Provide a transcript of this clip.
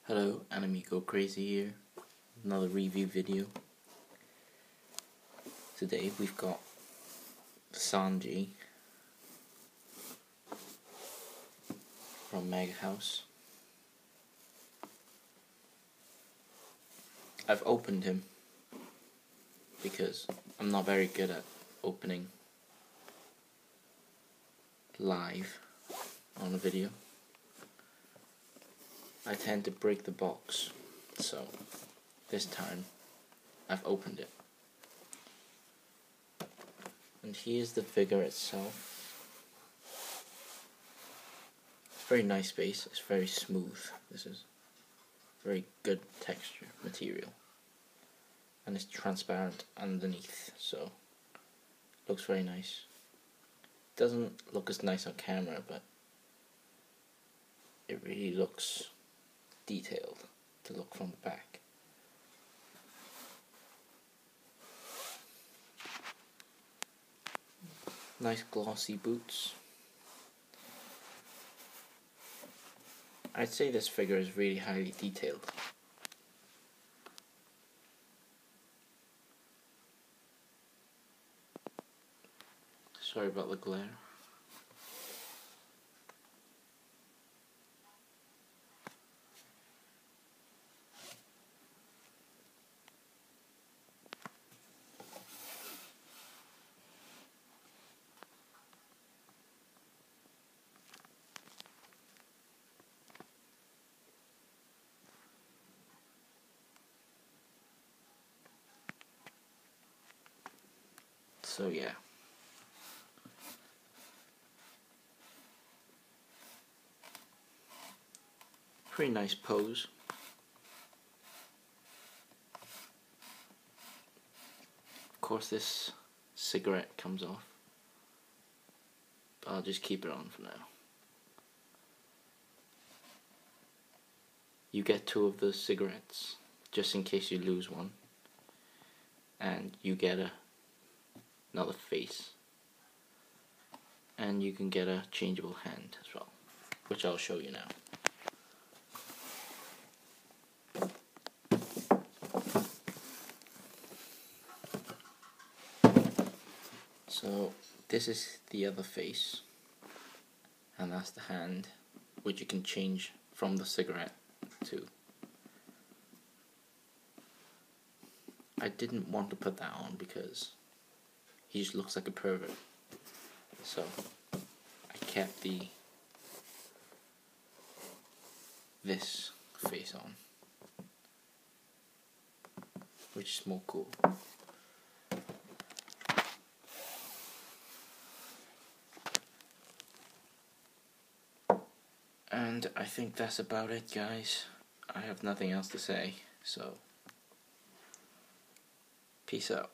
Hello, animegocrazy here. Another review video. Today we've got Sanji from Megahouse. I've opened him because I'm not very good at opening live on a video. I tend to break the box, so this time I've opened it. And here's the figure itself. It's very nice base, it's very smooth. This is very good texture material. And it's transparent underneath, so looks very nice. Doesn't look as nice on camera, but it really looks detailed to look from the back. Nice glossy boots. I'd say this figure is really highly detailed. Sorry about the glare. So yeah. Pretty nice pose. Of course this cigarette comes off, but I'll just keep it on for now. You get 2 of the cigarettes just in case you lose one, and you get another face, and you can get a changeable hand as well, which I'll show you now. So this is the other face, and that's the hand, which you can change from the cigarette to. I didn't want to put that on because he just looks like a pervert, so I kept this face on, which is more cool. And I think that's about it, guys. I have nothing else to say, so peace out.